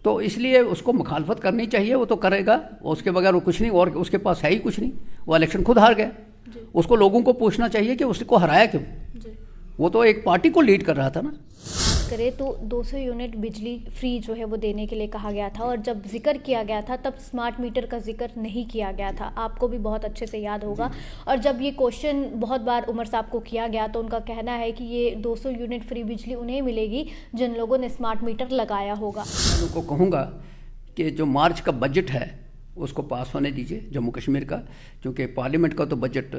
تو اس لیے اس کو مخالفت کرنی چاہیے، وہ تو کرے گا، اس کے بغیر وہ کچھ نہیں، اور اس کے پاس ہے ہی کچھ نہیں، وہ الیکشن خود ہار گیا. اس کو لوگوں کو پوچھنا چاہیے کہ اس کو ہرایا کیوں. وہ تو ایک پارٹی کو لیڈ کر رہا تھا نا. کرے تو 200 یونٹ بجلی فری جو ہے وہ دینے کے لیے کہا گیا تھا، اور جب ذکر کیا گیا تھا تب سمارٹ میٹر کا ذکر نہیں کیا گیا تھا. آپ کو بھی بہت اچھے سے یاد ہوگا. اور جب یہ کوشچن بہت بار عمر صاحب کو کیا گیا تو ان کا کہنا ہے کہ یہ 200 یونٹ فری بجلی انہیں ملے گی جن لوگوں نے سمارٹ میٹر لگایا ہوگا. میں ان کو کہوں گا کہ جو مارچ کا بجٹ ہے اس کو پاس ہونے دیجیے جموں کشمیر کا، کیونکہ پارلیمنٹ کا تو بجٹ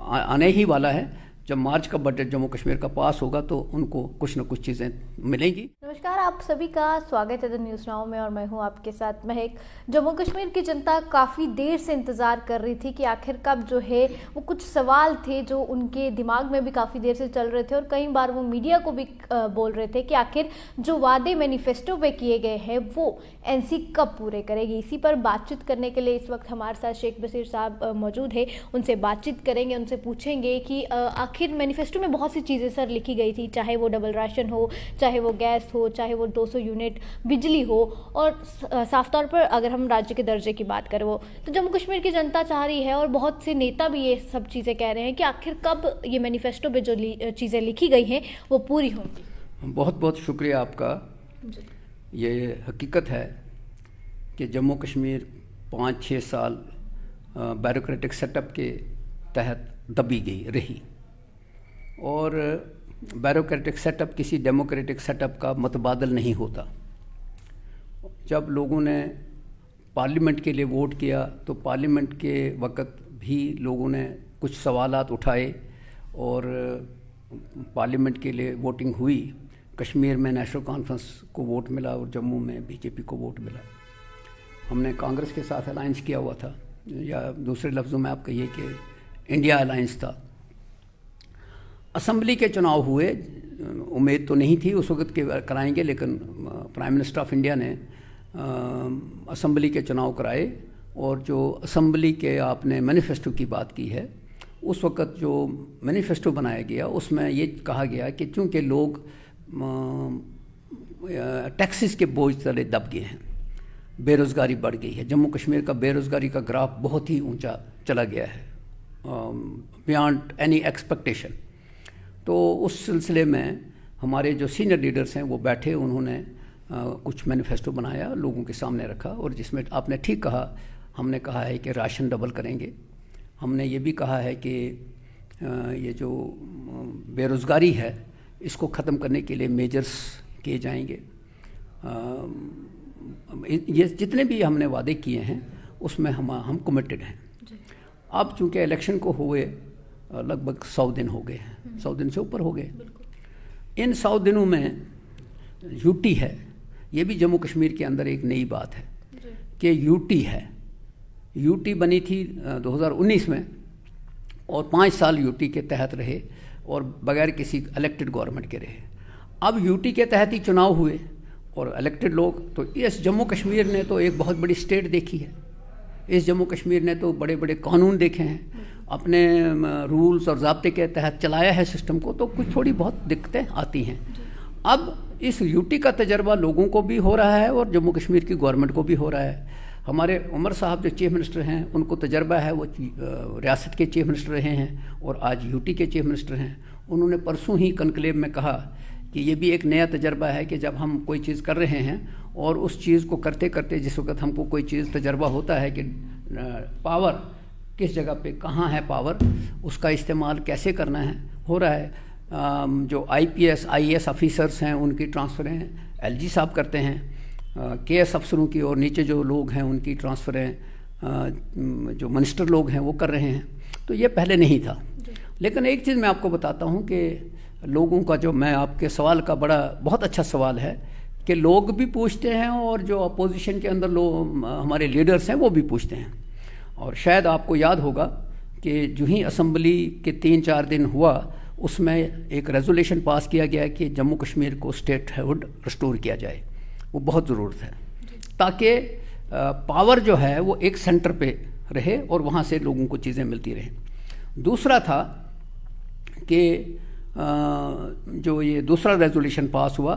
آنے ہی والا ہے. جب مارچ کا بجٹ جموں کشمیر کا پاس ہوگا تو ان کو کچھ نہ کچھ چیزیں ملیں گی. نمسکار، آپ سبھی کا سواگت ہے نیوز ناؤ میں، اور میں ہوں آپ کے ساتھ مہک. جموں کشمیر کی جنتا کافی دیر سے انتظار کر رہی تھی کہ آخر کب جو ہے وہ کچھ سوال تھے جو ان کے دماغ میں بھی کافی دیر سے چل رہے تھے، اور کئی بار وہ میڈیا کو بھی بول رہے تھے کہ آخر جو وعدے مینیفیسٹو پہ کیے گئے ہیں وہ این سی کب پورے کرے گی. اسی پر بات چیت کرنے کے لیے اس وقت ہمارے ساتھ شیخ بصیر صاحب موجود ہے. ان سے بات چیت کریں گے، ان سے پوچھیں گے کہ آخر مینیفیسٹو میں بہت سی چیزیں سر لکھی گئی تھی، چاہے وہ ڈبل راشن ہو، چاہے وہ گیس ہو، چاہے وہ 200 یونٹ بجلی ہو، اور صاف طور پر اگر ہم راجیہ کے درجے کی بات کریں وہ تو جموں کشمیر کی جنتا چاہ رہی ہے، اور بہت سے نیتا بھی یہ سب چیزیں کہہ رہے ہیں کہ آخر کب یہ مینیفیسٹو پہ جو چیزیں لکھی گئی ہیں وہ پوری ہوں گی. بہت بہت شکریہ آپ کا. یہ حقیقت ہے کہ جموں کشمیر 5-6 سال بیوروکریٹک سیٹ اپ کے تحت دبی گئی رہی، اور بیوروکریٹک سیٹ اپ کسی ڈیموکریٹک سیٹ اپ کا متبادل نہیں ہوتا. جب لوگوں نے پارلیمنٹ کے لیے ووٹ کیا تو پارلیمنٹ کے وقت بھی لوگوں نے کچھ سوالات اٹھائے، اور پارلیمنٹ کے لیے ووٹنگ ہوئی. کشمیر میں نیشنل کانفرنس کو ووٹ ملا اور جموں میں بی جے پی کو ووٹ ملا. ہم نے کانگریس کے ساتھ الائنس کیا ہوا تھا، یا دوسرے لفظوں میں آپ کہیے کہ انڈیا الائنس تھا. اسمبلی کے چناؤ ہوئے، امید تو نہیں تھی اس وقت کہ کرائیں گے، لیکن پرائم منسٹر آف انڈیا نے اسمبلی کے چناؤ کرائے. اور جو اسمبلی کے آپ نے مینیفیسٹو کی بات کی ہے، اس وقت جو مینیفیسٹو بنایا گیا اس میں یہ کہا گیا کہ چونکہ لوگ ٹیکسز کے بوجھ تلے دب گئے ہیں، بے روزگاری بڑھ گئی ہے. جموں کشمیر کا بے روزگاری کا گراف بہت ہی اونچا چلا گیا ہے، بیانڈ اینی ایکسپیکٹیشن. تو اس سلسلے میں ہمارے جو سینئر لیڈرز ہیں وہ بیٹھے، انہوں نے کچھ مینیفیسٹو بنایا، لوگوں کے سامنے رکھا، اور جس میں آپ نے ٹھیک کہا، ہم نے کہا ہے کہ راشن ڈبل کریں گے. ہم نے یہ بھی کہا ہے کہ یہ جو بے روزگاری ہے اس کو ختم کرنے کے لیے میجرز کیے جائیں گے. یہ جتنے بھی ہم نے وعدے کیے ہیں اس میں ہم کمیٹڈ ہیں. اب چونکہ الیکشن کو ہوئے لگ بھگ 100 دن ہو گئے ہیں، 100 دن سے اوپر ہو گئے. ان 100 دنوں میں یو ٹی ہے، یہ بھی جموں کشمیر کے اندر ایک نئی بات ہے کہ یو ٹی ہے. یو ٹی بنی تھی 2019 میں، اور 5 سال یو ٹی کے تحت رہے اور بغیر کسی الیکٹڈ گورنمنٹ کے رہے. اب یو ٹی کے تحت ہی چناؤ ہوئے اور الیکٹڈ لوگ. تو اس جموں کشمیر نے تو ایک بہت بڑی اسٹیٹ دیکھی ہے، اس جموں کشمیر نے تو بڑے بڑے قانون دیکھے ہیں، اپنے رولز اور ضابطے کے تحت چلایا ہے سسٹم کو. تو کچھ تھوڑی بہت دقتیں آتی ہیں. اب اس یو ٹی کا تجربہ لوگوں کو بھی ہو رہا ہے اور جموں کشمیر کی گورنمنٹ کو بھی ہو رہا ہے. ہمارے عمر صاحب جو چیف منسٹر ہیں ان کو تجربہ ہے، وہ ریاست کے چیف منسٹر رہے ہیں اور آج یو ٹی کے چیف منسٹر ہیں. انہوں نے پرسوں ہی کنکلیو میں کہا کہ یہ بھی ایک نیا تجربہ ہے کہ جب ہم کوئی چیز کر رہے ہیں اور اس چیز کو کرتے کرتے جس وقت ہم کو کوئی چیز تجربہ ہوتا ہے کہ پاور کس جگہ پہ کہاں ہے، پاور اس کا استعمال کیسے کرنا ہے، ہو رہا ہے. جو I P S I S officers ہیں ان کی ٹرانسفریں ایل جی صاحب کرتے ہیں، کے ایس افسروں کی، اور نیچے جو لوگ ہیں ان کی ٹرانسفریں جو منسٹر لوگ ہیں وہ کر رہے ہیں. تو یہ پہلے نہیں تھا. لیکن ایک چیز میں آپ کو بتاتا ہوں کہ لوگوں کا جو، میں آپ کے سوال کا بہت اچھا سوال ہے کہ لوگ بھی پوچھتے ہیں اور جو اپوزیشن کے اندر لوگ ہمارے لیڈرز ہیں وہ بھی پوچھتے ہیں. اور شاید آپ کو یاد ہوگا کہ جو ہی اسمبلی کے 3-4 دن ہوا اس میں ایک ریزولیشن پاس کیا گیا کہ جموں کشمیر کو اسٹیٹ ہوڈ رسٹور کیا جائے. وہ بہت ضرورت ہے تاکہ پاور جو ہے وہ ایک سینٹر پہ رہے اور وہاں سے لوگوں کو چیزیں ملتی رہیں. دوسرا تھا کہ جو یہ دوسرا ریزولیشن پاس ہوا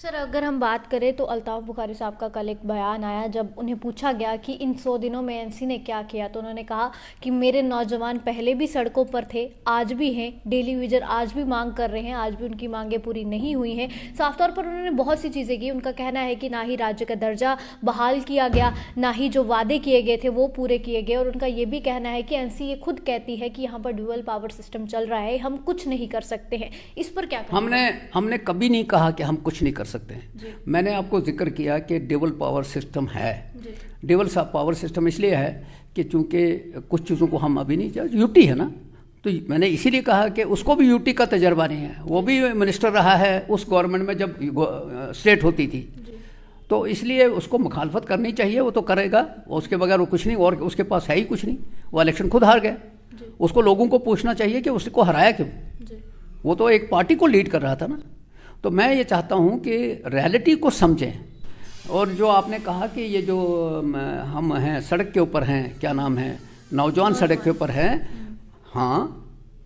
سر اگر ہم بات کریں تو الطاف بخاری صاحب کا کل ایک بیان آیا جب انہیں پوچھا گیا کہ ان 100 دنوں میں این سی نے کیا کیا، تو انہوں نے کہا کہ میرے نوجوان پہلے بھی سڑکوں پر تھے، آج بھی ہیں، ڈیلی ویجر آج بھی مانگ کر رہے ہیں، آج بھی ان کی مانگیں پوری نہیں ہوئی ہیں۔ صاف طور پر انہوں نے بہت سی چیزیں کی، ان کا کہنا ہے کہ نہ ہی راجیہ کا درجہ بحال کیا گیا، نہ ہی جو وعدے کیے گئے تھے وہ پورے کیے گئے، اور ان کا یہ بھی کہنا ہے کہ این سی یہ خود کہتی ہے کہ یہاں پر ڈوئل پاور سسٹم چل رہا ہے، ہم کچھ نہیں کر سکتے ہیں۔ اس پر کیا کہنا ہے؟ ہم نے کبھی نہیں کہا کہ ہم کچھ نہیں کر سکتے ہیں۔ میں نے آپ کو ذکر کیا کہ ڈیول پاور سسٹم ہے۔ ڈیول پاور سسٹم اس لیے ہے کہ چونکہ کچھ چیزوں کو ہم ابھی نہیں، یو ٹی ہے نا، تو میں نے اسی لیے کہا کہ اس کو بھی یو ٹی کا تجربہ نہیں ہے، وہ بھی منسٹر رہا ہے اس گورنمنٹ میں جب اسٹیٹ ہوتی تھی، تو اس لیے اس کو مخالفت کرنی چاہیے، وہ تو کرے گا، اس کے بغیر وہ کچھ نہیں، اور اس کے پاس ہے ہی کچھ نہیں، وہ الیکشن خود ہار گیا۔ اس کو لوگوں کو پوچھنا چاہیے کہ اس کو ہرایا کیوں، وہ تو ایک پارٹی کو لیڈ کر رہا تھا نا۔ تو میں یہ چاہتا ہوں کہ ریالٹی کو سمجھیں، اور جو آپ نے کہا کہ یہ جو ہم ہیں سڑک کے اوپر ہیں، کیا نام ہے، نوجوان سڑک کے اوپر ہیں، ہاں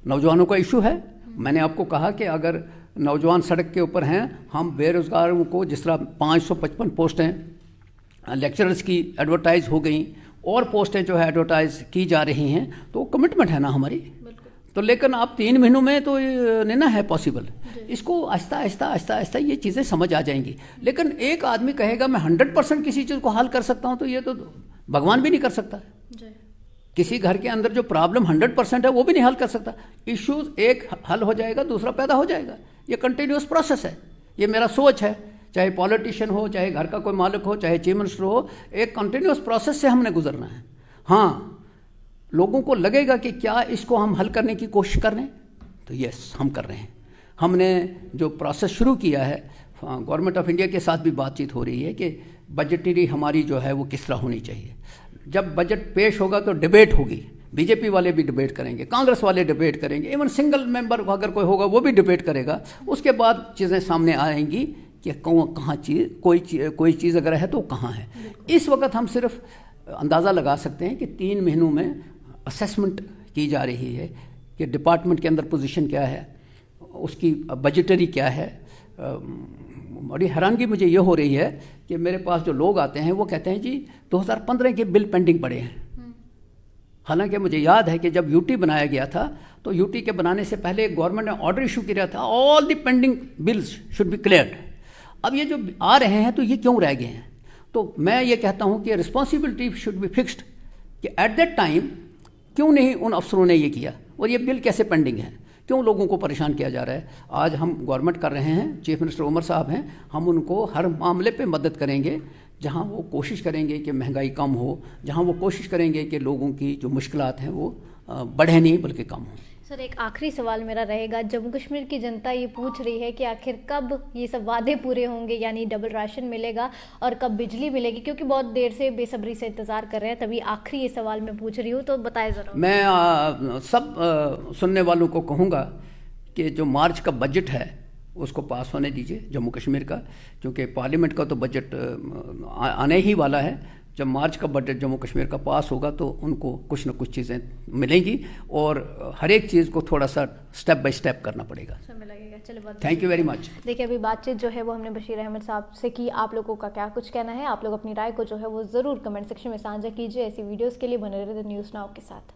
نوجوانوں کا ایشو ہے۔ میں نے آپ کو کہا کہ اگر نوجوان سڑک کے اوپر ہیں، ہم بے روزگاروں کو جس طرح 555 پوسٹیں لیکچررز کی ایڈورٹائز ہو گئیں اور پوسٹیں جو ہے ایڈورٹائز کی جا رہی ہیں، تو کمٹمنٹ ہے نا ہماری، تو لیکن آپ 3 مہینوں میں تو نہیں نا ہے پاسبل۔ اس کو آہستہ آہستہ آہستہ آہستہ یہ چیزیں سمجھ آ جائیں گی، لیکن ایک آدمی کہے گا میں 100% کسی چیز کو حل کر سکتا ہوں، تو یہ تو بھگوان بھی نہیں کر سکتا۔ کسی گھر کے اندر جو پرابلم 100% ہے وہ بھی نہیں حل کر سکتا۔ ایشوز ایک حل ہو جائے گا، دوسرا پیدا ہو جائے گا، یہ کنٹینیوس پروسیس ہے، یہ میرا سوچ ہے، چاہے پولیٹیشین ہو، چاہے گھر کا کوئی مالک ہو، چاہے چیف منسٹر ہو، ایک کنٹینیوس پروسیس سے ہم نے گزرنا ہے۔ ہاں لوگوں کو لگے گا کہ کیا اس کو ہم حل کرنے کی کوشش کر رہے ہیں، تو یس ہم کر رہے ہیں۔ ہم نے جو پروسیس شروع کیا ہے، گورنمنٹ آف انڈیا کے ساتھ بھی بات چیت ہو رہی ہے کہ بجٹری ہماری جو ہے وہ کس طرح ہونی چاہیے۔ جب بجٹ پیش ہوگا تو ڈیبیٹ ہوگی، بی جے پی والے بھی ڈیبیٹ کریں گے، کانگریس والے ڈیبیٹ کریں گے، ایون سنگل ممبر اگر کوئی ہوگا وہ بھی ڈیبیٹ کرے گا۔ اس کے بعد چیزیں سامنے آئیں گی کہ کہاں کوئی چیز اگر ہے تو کہاں ہے۔ اس وقت ہم صرف اندازہ لگا سکتے ہیں کہ 3 مہینوں میں اسیسمنٹ کی جا رہی ہے کہ ڈپارٹمنٹ کے اندر پوزیشن کیا ہے، اس کی بجٹری کیا ہے۔ بڑی حیرانگی مجھے یہ ہو رہی ہے کہ میرے پاس جو لوگ آتے ہیں وہ کہتے ہیں جی 2015 کے بل پینڈنگ پڑے ہیں، حالانکہ مجھے یاد ہے کہ جب یو ٹی بنایا گیا تھا تو یو ٹی کے بنانے سے پہلے گورنمنٹ نے آرڈر ایشو کیا تھا all the pending bills should be cleared. اب یہ جو آ رہے ہیں تو یہ کیوں رہ گئے ہیں؟ تو میں یہ کہتا ہوں کہ رسپانسبلٹی شوڈ بی فکسڈ کہ ایٹ دیٹ ٹائم کیوں نہیں ان افسروں نے یہ کیا، اور یہ بل کیسے پینڈنگ ہے، کیوں لوگوں کو پریشان کیا جا رہا ہے۔ آج ہم گورنمنٹ کر رہے ہیں، چیف منسٹر عمر صاحب ہیں، ہم ان کو ہر معاملے پہ مدد کریں گے، جہاں وہ کوشش کریں گے کہ مہنگائی کم ہو، جہاں وہ کوشش کریں گے کہ لوگوں کی جو مشکلات ہیں وہ بڑھیں نہیں بلکہ کم ہوں۔ سر ایک آخری سوال میرا رہے گا، جموں کشمیر کی جنتا یہ پوچھ رہی ہے کہ آخر کب یہ سب وعدے پورے ہوں گے، یعنی ڈبل راشن ملے گا اور کب بجلی ملے گی، کیونکہ بہت دیر سے بے صبری سے انتظار کر رہے ہیں، تبھی آخری یہ سوال میں پوچھ رہی ہوں، تو بتائیں ذرا۔ میں سب سننے والوں کو کہوں گا کہ جو مارچ کا بجٹ ہے اس کو پاس ہونے دیجیے جموں کشمیر کا، کیونکہ پارلیمنٹ کا تو بجٹ آنے ہی والا ہے۔ جب مارچ کا بجٹ جموں کشمیر کا پاس ہوگا تو ان کو کچھ نہ کچھ چیزیں ملیں گی، اور ہر ایک چیز کو تھوڑا سا سٹیپ بائی سٹیپ کرنا پڑے گا۔ Thank you very much. دیکھیے ابھی بات چیت جو ہے وہ ہم نے بشیر احمد صاحب سے کی، آپ لوگوں کا کیا کچھ کہنا ہے؟ آپ لوگ اپنی رائے کو جو ہے وہ ضرور کمنٹ سیکشن میں سانجھا کیجیے۔ ایسی ویڈیوز کے لیے بنے رہے نیوز ناؤ کے ساتھ۔